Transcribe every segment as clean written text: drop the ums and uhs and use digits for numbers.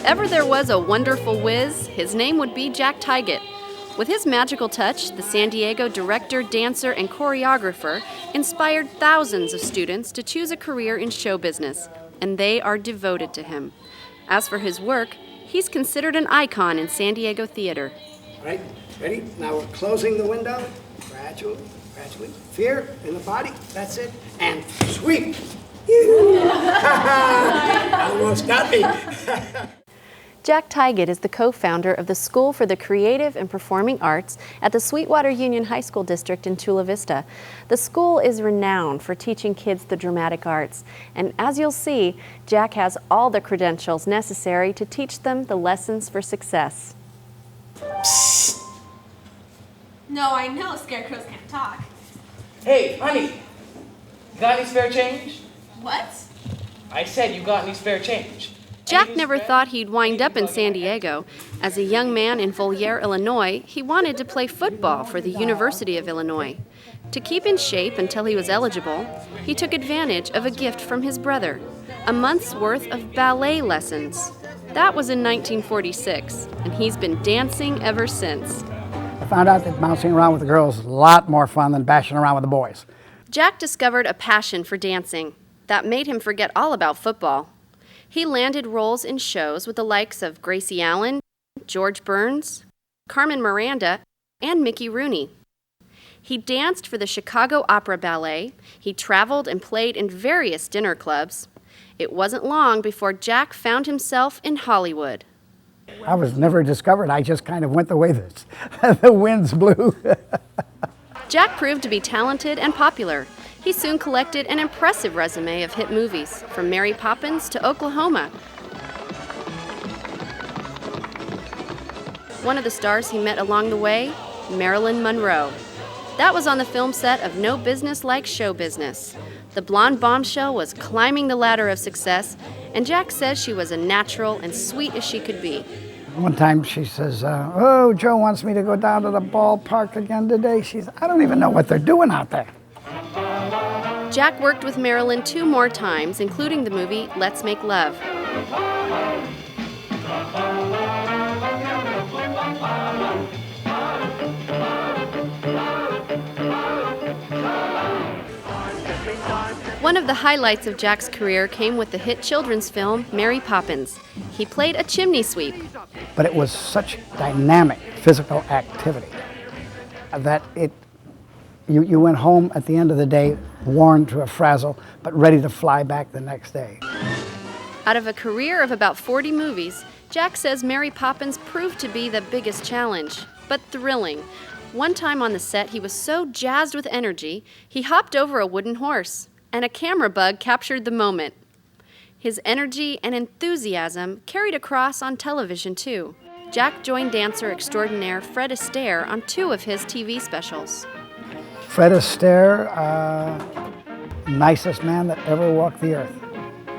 ever there was a wonderful whiz, his name would be Jack Tygett. With his magical touch, the San Diego director, dancer, and choreographer inspired thousands of students to choose a career in show business, and they are devoted to him. As for his work, he's considered an icon in San Diego theater. Right, ready? Now we're closing the window. Gradually. Fear in the body, that's it. And sweep. Almost got me. Jack Tygett is the co-founder of the School for the Creative and Performing Arts at the Sweetwater Union High School District in Chula Vista. The school is renowned for teaching kids the dramatic arts, and as you'll see, Jack has all the credentials necessary to teach them the lessons for success. Psst. No, I know scarecrows can't talk. Hey, honey, you got any spare change? What? I said you got any spare change. Jack never thought he'd wind up in San Diego. As a young man in Voliere, Illinois, he wanted to play football for the University of Illinois. To keep in shape until he was eligible, he took advantage of a gift from his brother, a month's worth of ballet lessons. That was in 1946, and he's been dancing ever since. I found out that bouncing around with the girls is a lot more fun than bashing around with the boys. Jack discovered a passion for dancing that made him forget all about football. He landed roles in shows with the likes of Gracie Allen, George Burns, Carmen Miranda, and Mickey Rooney. He danced for the Chicago Opera Ballet. He traveled and played in various dinner clubs. It wasn't long before Jack found himself in Hollywood. I was never discovered. I just kind of went the way the winds blew. Jack proved to be talented and popular. He soon collected an impressive resume of hit movies, from Mary Poppins to Oklahoma. One of the stars he met along the way, Marilyn Monroe. That was on the film set of No Business Like Show Business. The blonde bombshell was climbing the ladder of success, and Jack says she was as natural and sweet as she could be. One time she says, oh, Joe wants me to go down to the ballpark again today. She says, I don't even know what they're doing out there. Jack worked with Marilyn 2 more times, including the movie Let's Make Love. One of the highlights of Jack's career came with the hit children's film Mary Poppins. He played a chimney sweep. But it was such dynamic physical activity that you went home at the end of the day worn to a frazzle, but ready to fly back the next day. Out of a career of about 40 movies, Jack says Mary Poppins proved to be the biggest challenge, but thrilling. One time on the set, he was so jazzed with energy, he hopped over a wooden horse, and a camera bug captured the moment. His energy and enthusiasm carried across on television, too. Jack joined dancer extraordinaire Fred Astaire on 2 of his TV specials. Fred Astaire, nicest man that ever walked the earth.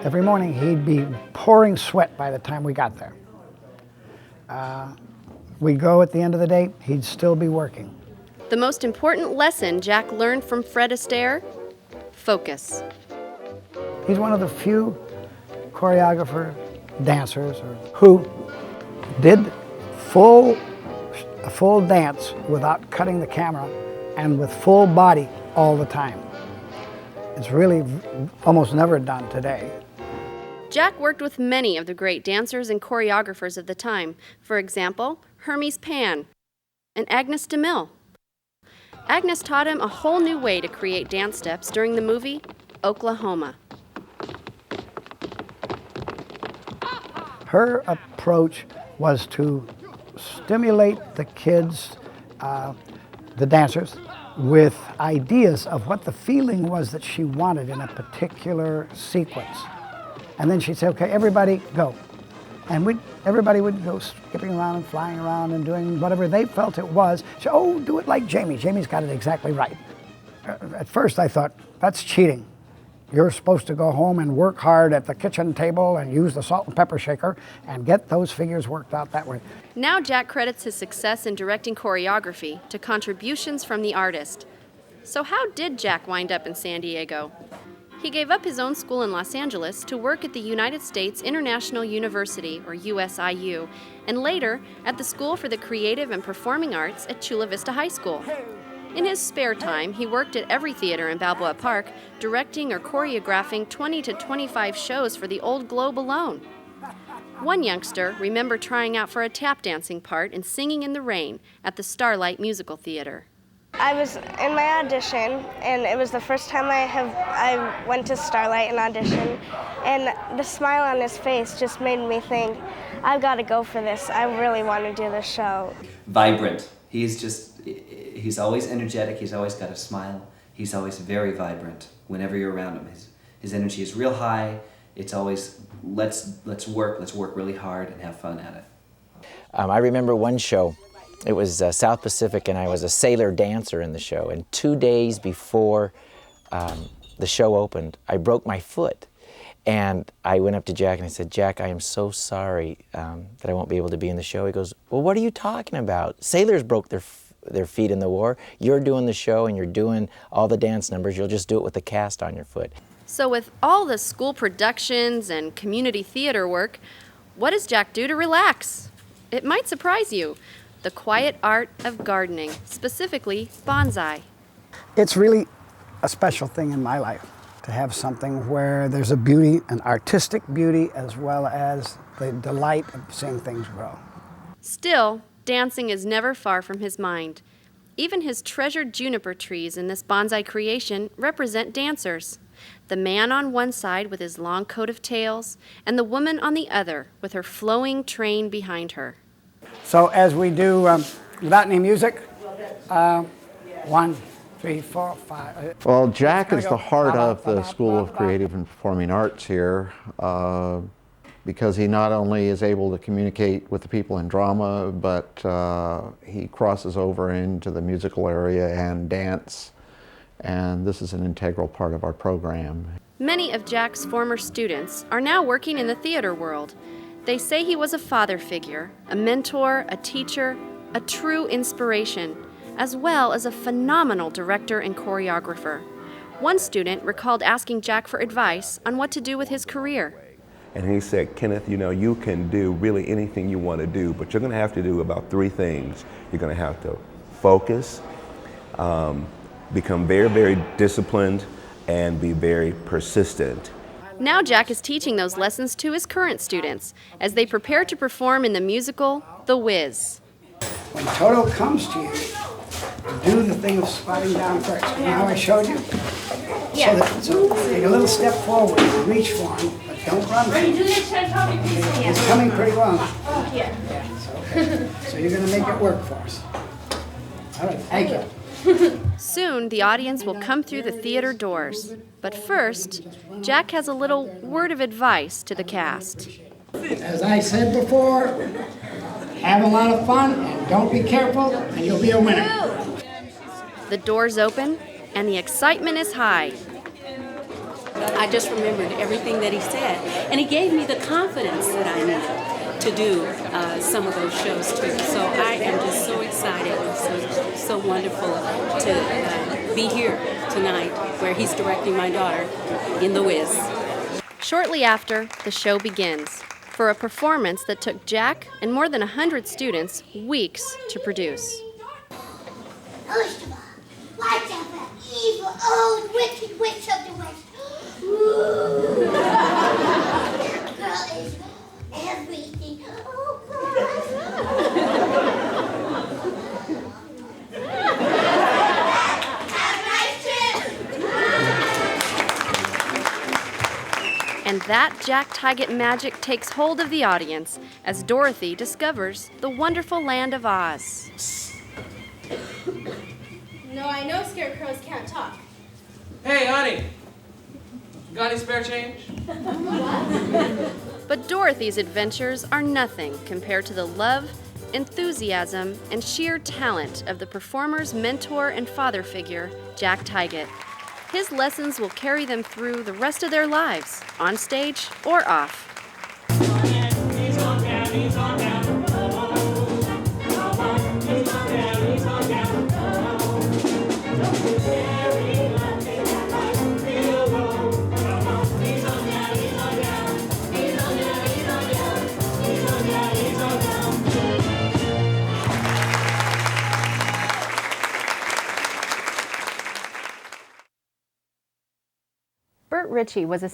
Every morning he'd be pouring sweat by the time we got there. We'd go at the end of the day, he'd still be working. The most important lesson Jack learned from Fred Astaire? Focus. He's one of the few choreographer dancers who did a full dance without cutting the camera and with full body all the time. It's really almost never done today. Jack worked with many of the great dancers and choreographers of the time. For example, Hermes Pan and Agnes DeMille. Agnes taught him a whole new way to create dance steps during the movie Oklahoma. Her approach was to stimulate the kids, the dancers, with ideas of what the feeling was that she wanted in a particular sequence. And then she'd say, okay, everybody go. And everybody would go skipping around and flying around and doing whatever they felt it was. So, oh, do it like Jamie. Jamie's got it exactly right. At first I thought, that's cheating. You're supposed to go home and work hard at the kitchen table and use the salt and pepper shaker and get those figures worked out that way. Now Jack credits his success in directing choreography to contributions from the artist. So how did Jack wind up in San Diego? He gave up his own school in Los Angeles to work at the United States International University, or USIU, and later at the School for the Creative and Performing Arts at Chula Vista High School. In his spare time, he worked at every theater in Balboa Park, directing or choreographing 20 to 25 shows for the Old Globe alone. One youngster remembered trying out for a tap dancing part in Singing in the Rain at the Starlight Musical Theater. I was in my audition, and it was the first time I went to Starlight and auditioned, and the smile on his face just made me think, I've got to go for this. I really want to do this show. Vibrant. He's always energetic. He's always got a smile. He's always very vibrant whenever you're around him. His energy is real high. It's always, let's work really hard and have fun at it. I remember one show. It was South Pacific, and I was a sailor dancer in the show. And 2 days before the show opened, I broke my foot. And I went up to Jack and I said, Jack, I am so sorry that I won't be able to be in the show. He goes, well, what are you talking about? Sailors broke their feet in the war. You're doing the show and you're doing all the dance numbers. You'll just do it with a cast on your foot. So with all the school productions and community theater work, what does Jack do to relax? It might surprise you. The quiet art of gardening, specifically bonsai. It's really a special thing in my life to have something where there's a beauty, an artistic beauty, as well as the delight of seeing things grow. Still, dancing is never far from his mind. Even his treasured juniper trees in this bonsai creation represent dancers. The man on one side with his long coat of tails, and the woman on the other with her flowing train behind her. So as we do, without any music, 1, 3, 4, 5. Well, Jack is go the heart of the ba-da, School of ba-da. Creative and Performing Arts here because he not only is able to communicate with the people in drama, but he crosses over into the musical area and dance, and this is an integral part of our program. Many of Jack's former students are now working in the theater world. They say he was a father figure, a mentor, a teacher, a true inspiration, as well as a phenomenal director and choreographer. One student recalled asking Jack for advice on what to do with his career. And he said, Kenneth, you know, you can do really anything you want to do, but you're going to have to do about 3 things. You're going to have to focus, become very, very disciplined, and be very persistent. Now Jack is teaching those lessons to his current students as they prepare to perform in the musical The Wiz. When Toto comes to you, do the thing of squatting down first. You know how I showed you? Yeah. So take a little step forward, reach for him, but don't run. Are you doing it? Should I probably do something? It's coming pretty well. Yeah. So you're going to make it work for us. All right, thank you. Soon the audience will come through the theater doors. But first, Jack has a little word of advice to the cast. As I said before, have a lot of fun and don't be careful and you'll be a winner. The doors open and the excitement is high. I just remembered everything that he said, and he gave me the confidence that I needed to do some of those shows too. So I am just so excited and so wonderful to be here tonight where he's directing my daughter in The Wiz. Shortly after, the show begins for a performance that took Jack and more than 100 students weeks to produce. Ursula, watch out for evil, old, wicked witch of the West. Ooh. That girl is everything. Oh, God. Have a nice trip. And that Jack Tygett magic takes hold of the audience as Dorothy discovers the wonderful land of Oz. No, I know scarecrows can't talk. Hey, honey. Got any spare change? But Dorothy's adventures are nothing compared to the love, enthusiasm, and sheer talent of the performer's mentor and father figure, Jack Tygett. His lessons will carry them through the rest of their lives, on stage or off. Ritchie was a